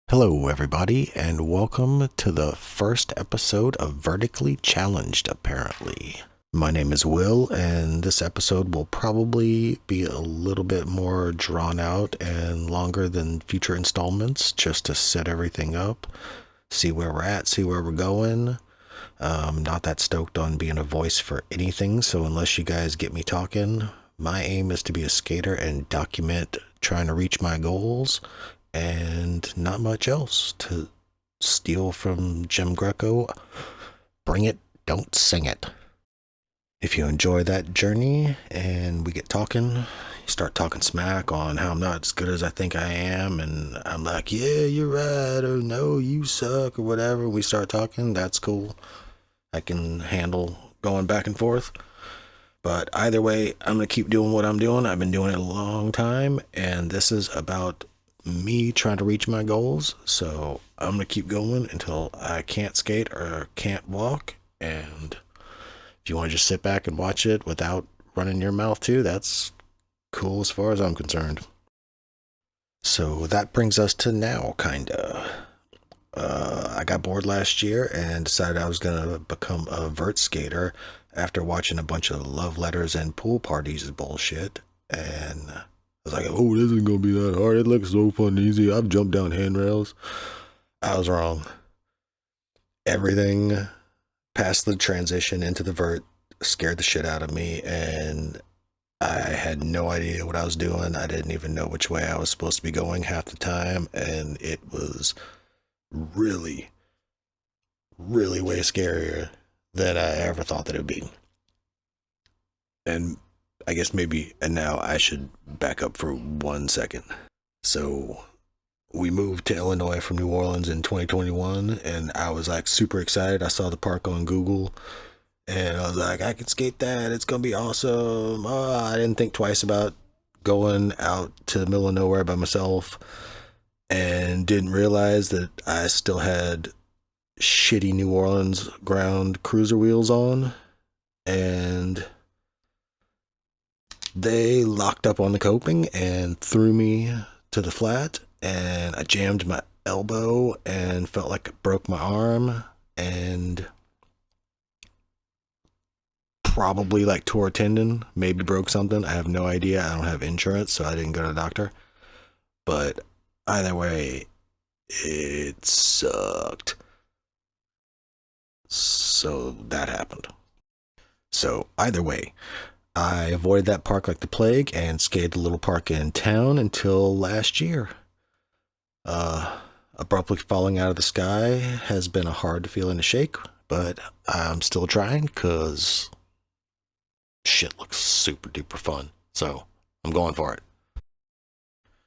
Hello, everybody, and welcome to the first episode of Vertically Challenged, apparently. My name is Will, and this episode will probably be a little bit more drawn out and longer than future installments, just to set everything up, see where we're at, see where we're going. Not that stoked on being a voice for anything, so unless you guys get me talking, my aim is to be a skater and document trying to reach my goals, and not much else. To steal from Jim Greco, bring it, don't sing it. If you enjoy that journey and we get talking, you start talking smack on how I'm not as good as I think I am, and I'm like, yeah, you're right, or no, you suck, or whatever. We start talking, that's cool. I can handle going back and forth. But either way, I'm going to keep doing what I'm doing. I've been doing it a long time, and this is about me trying to reach my goals. So I'm going to keep going until I can't skate or can't walk. And if you want to just sit back and watch it without running your mouth too, that's cool as far as I'm concerned. So that brings us to now, kinda. I got bored last year and decided I was going to become a vert skater after watching a bunch of love letters and pool parties bullshit. And I was like, oh, this isn't going to be that hard. It looks so fun and easy. I've jumped down handrails. I was wrong. Everything past the transition into the vert scared the shit out of me, and I had no idea what I was doing. I didn't even know which way I was supposed to be going half the time, and it was really, really way scarier than I ever thought that it would be. And I guess maybe, and now I should back up for 1 second. So we moved to Illinois from New Orleans in 2021, and I was like super excited. I saw the park on Google, and I was like, I can skate that. It's going to be awesome. I didn't think twice about going out to the middle of nowhere by myself, and didn't realize that I still had shitty New Orleans ground cruiser wheels on, and they locked up on the coping and threw me to the flat, and I jammed my elbow and felt like it broke my arm, and probably like tore a tendon, maybe broke something. I have no idea. I don't have insurance, so I didn't go to the doctor. But either way, it sucked. So that happened. So either way, I avoided that park like the plague and skated the little park in town until last year. Uh, Abruptly falling out of the sky has been a hard feeling to shake, but I'm still trying because shit looks super duper fun. So I'm going for it.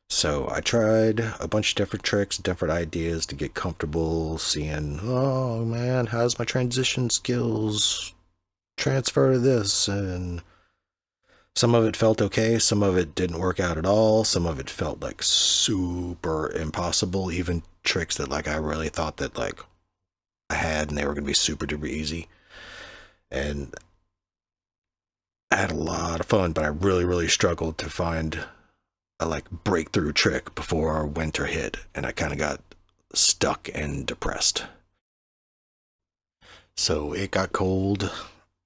So I tried a bunch of different tricks, different ideas to get comfortable, seeing, oh man, how's my transition skills transfer to this? And some of it felt okay, some of it didn't work out at all, some of it felt like super impossible, even tricks that like I really thought that like I had and they were going to be super duper easy. And I had a lot of fun, but I really, really struggled to find a like breakthrough trick before winter hit, and I kind of got stuck and depressed. So it got cold,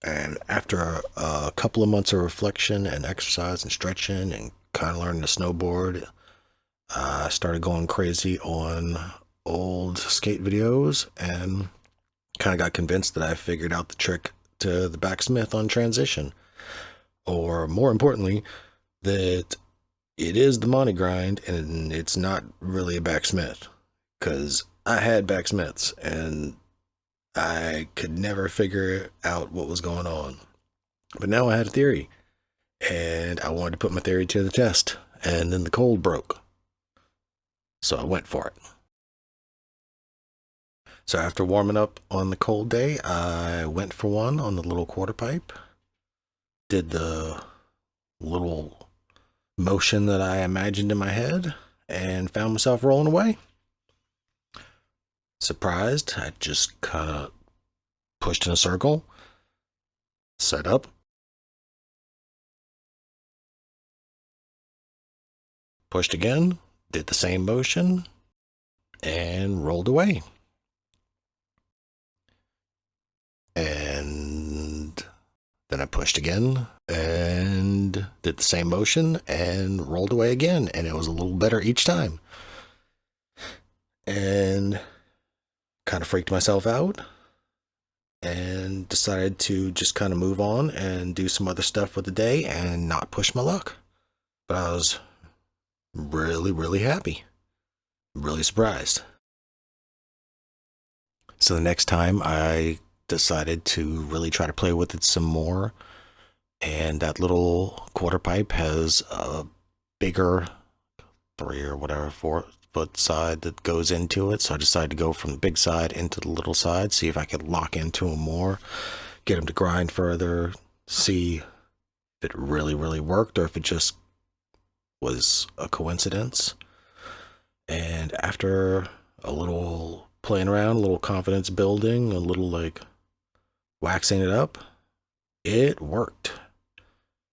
and after a couple of months of reflection and exercise and stretching and kind of learning to snowboard, I started going crazy on old skate videos and kind of got convinced that I figured out the trick to the backsmith on transition. Or more importantly, that it is the Monty grind and it's not really a backsmith. Because I had backsmiths and I could never figure out what was going on. But now I had a theory, and I wanted to put my theory to the test, and then the cold broke. So I went for it. So after warming up on the cold day, I went for one on the little quarter pipe, did the little motion that I imagined in my head, and found myself rolling away. Surprised, I just kind of pushed in a circle, set up, pushed again, did the same motion, and rolled away. And then I pushed again and did the same motion and rolled away again. And it was a little better each time. And kind of freaked myself out and decided to just kind of move on and do some other stuff with the day and not push my luck. But I was really, really happy. Really surprised. So the next time I decided to really try to play with it some more. And that little quarter pipe has a bigger 4-foot side that goes into it. So I decided to go from the big side into the little side, see if I could lock into them more, get them to grind further, see if it really, really worked or if it just was a coincidence. And after a little playing around, a little confidence building, a little like waxing it up, it worked.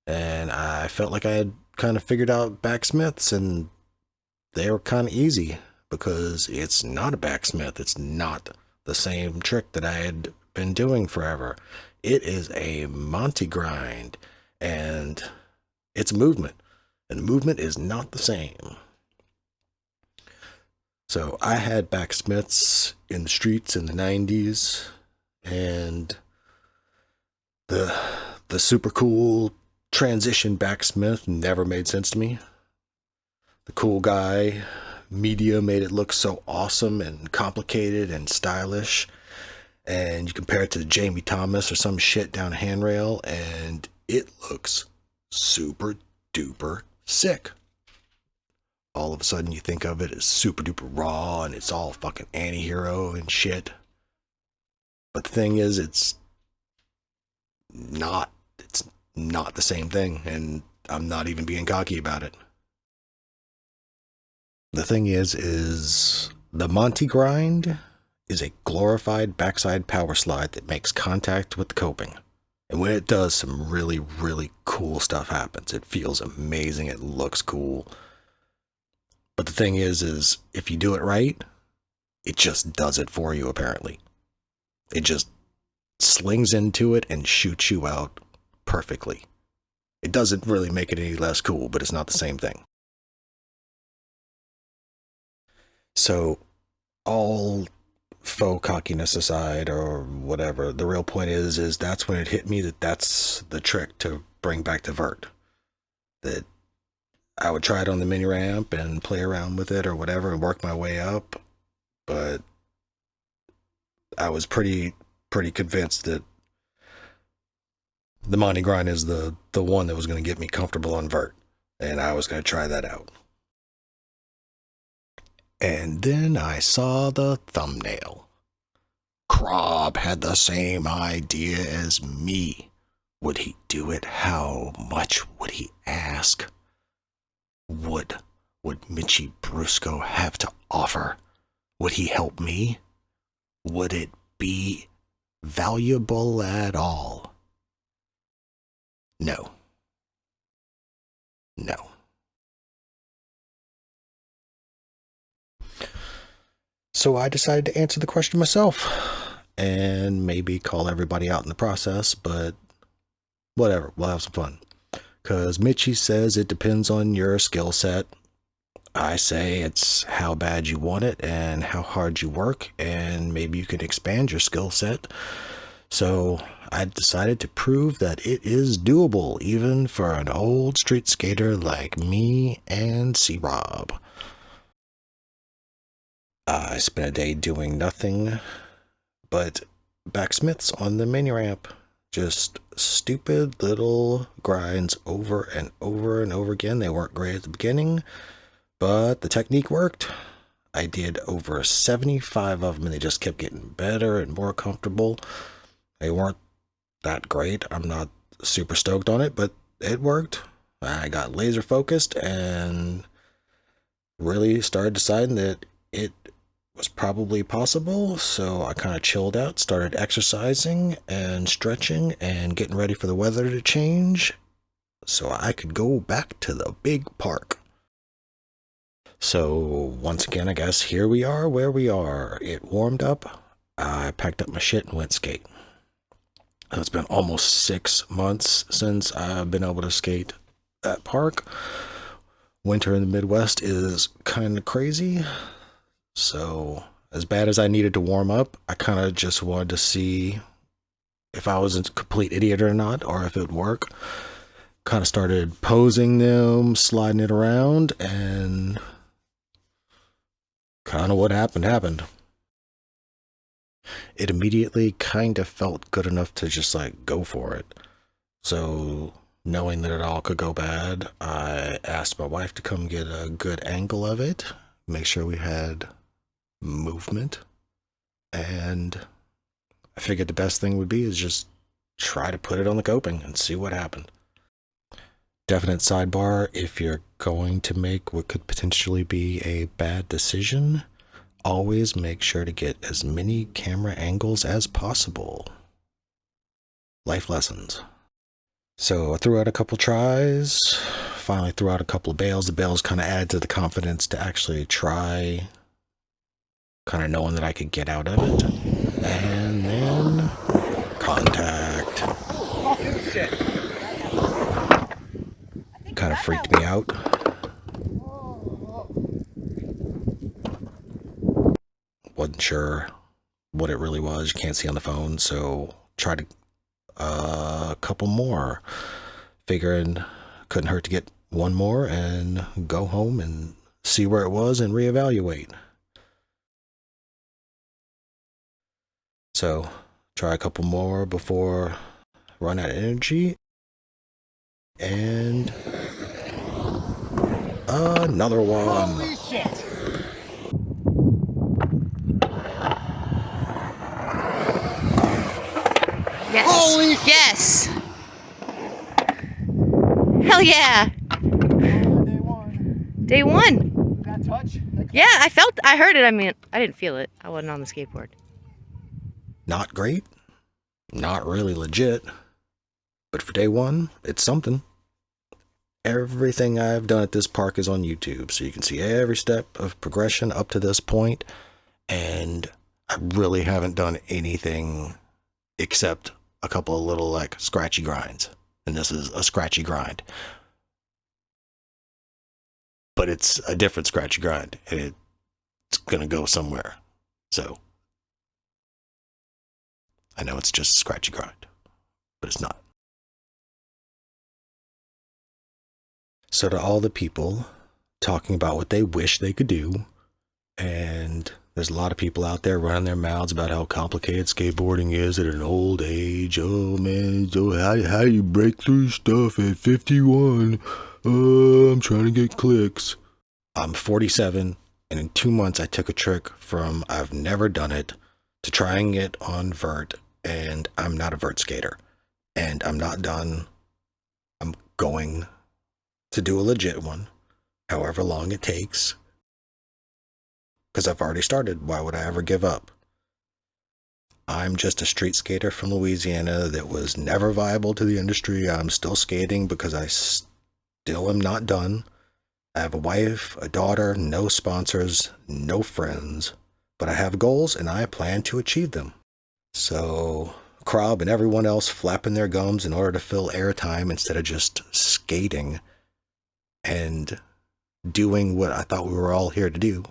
And I felt like I had kind of figured out backsmiths, and they were kind of easy because it's not a backsmith. It's not the same trick that I had been doing forever. It is a Monty grind, and it's movement, and movement is not the same. So I had backsmiths in the streets in the 90s, and the super cool transition backsmith never made sense to me. The cool guy media made it look so awesome and complicated and stylish, and you compare it to Jamie Thomas or some shit down a handrail and it looks super duper sick. All of a sudden you think of it as super duper raw and it's all fucking anti-hero and shit. But the thing is, it's not the same thing, and I'm not even being cocky about it. The thing is the Monty grind is a glorified backside power slide that makes contact with the coping. And when it does, some really, really cool stuff happens. It feels amazing. It looks cool. But the thing is if you do it right, it just does it for you, apparently. It just slings into it and shoots you out perfectly. It doesn't really make it any less cool, but it's not the same thing. So, all faux cockiness aside or whatever, the real point is that's when it hit me that that's the trick to bring back the vert. That I would try it on the mini ramp and play around with it or whatever and work my way up, but I was pretty convinced that the Monty grind is the one that was going to get me comfortable on vert, and I was going to try that out. And then I saw the thumbnail. CRob had the same idea as me. Would he do it? How much would he ask? What would Mitchy Brusco have to offer? Would he help me? Would it be valuable at all? No. So I decided to answer the question myself and maybe call everybody out in the process, but whatever, we'll have some fun. Because Mitchy says it depends on your skill set. I say it's how bad you want it and how hard you work, and maybe you can expand your skill set. So I decided to prove that it is doable, even for an old street skater like me and CRob. I spent a day doing nothing but backsmiths on the mini ramp. Just stupid little grinds over and over and over again. They weren't great at the beginning, but the technique worked. I did over 75 of them, and they just kept getting better and more comfortable. They weren't that great. I'm not super stoked on it, but it worked. I got laser focused and really started deciding that it was probably possible, so I kind of chilled out, started exercising and stretching and getting ready for the weather to change so I could go back to the big park. So once again, I guess here we are where we are. It warmed up. I packed up my shit and went skate. It's been almost 6 months since I've been able to skate at park. Winter in the Midwest is kind of crazy. So as bad as I needed to warm up, I kind of just wanted to see if I was a complete idiot or not, or if it would work. Kind of started posing them, sliding it around, and kind of what happened. It immediately kind of felt good enough to just like go for it. So knowing that it all could go bad, I asked my wife to come get a good angle of it, make sure we had movement, and I figured the best thing would be is just try to put it on the coping and see what happened. Definite sidebar, if you're going to make what could potentially be a bad decision, always make sure to get as many camera angles as possible. Life lessons. So I threw out a couple tries, finally threw out a couple of bails. The bails kind of add to the confidence to actually try, kind of knowing that I could get out of it. And then contact. Kind of freaked me out. Wasn't sure what it really was. You can't see on the phone, so tried a couple more. Figuring couldn't hurt to get one more and go home and see where it was and reevaluate. So try a couple more before I run out of energy. And another one. Holy shit! Yes. Holy shit! Yes. Hell yeah. Day one. Day one. That touch? Yeah, I heard it. I mean, I didn't feel it. I wasn't on the skateboard. Not great. Not really legit. But for day one, it's something. Everything I've done at this park is on YouTube, so you can see every step of progression up to this point. And I really haven't done anything except a couple of little like scratchy grinds. And this is a scratchy grind. But it's a different scratchy grind, and it's gonna go somewhere. So I know it's just a scratchy grind, but it's not. So to all the people talking about what they wish they could do, and there's a lot of people out there running their mouths about how complicated skateboarding is at an old age. Oh man, so how you break through stuff at 51? I'm trying to get clicks. I'm 47, and in 2 months I took a trick from I've never done it to trying it on vert, and I'm not a vert skater. And I'm not done. I'm going to do a legit one, however long it takes, because I've already started. Why would I ever give up? I'm just a street skater from Louisiana that was never viable to the industry. I'm still skating because I still am not done. I have a wife, a daughter, no sponsors, no friends, but I have goals and I plan to achieve them. So CRob and everyone else flapping their gums in order to fill airtime instead of just skating and doing what I thought we were all here to do,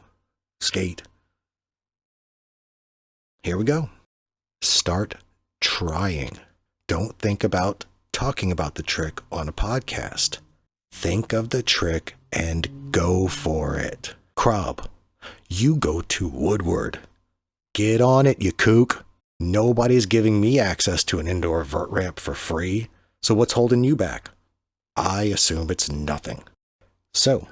skate. Here we go. Start trying. Don't think about talking about the trick on a podcast. Think of the trick and go for it. CRob, you go to Woodward. Get on it, you kook. Nobody's giving me access to an indoor vert ramp for free, so what's holding you back? I assume it's nothing. So,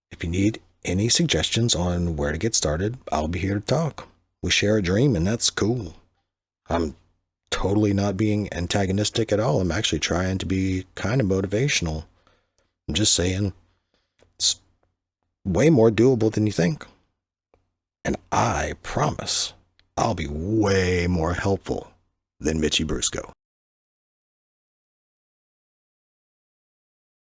if you need any suggestions on where to get started, I'll be here to talk. We share a dream, and that's cool. I'm totally not being antagonistic at all. I'm actually trying to be kind of motivational. I'm just saying it's way more doable than you think. And I promise I'll be way more helpful than Mitchy Brusco.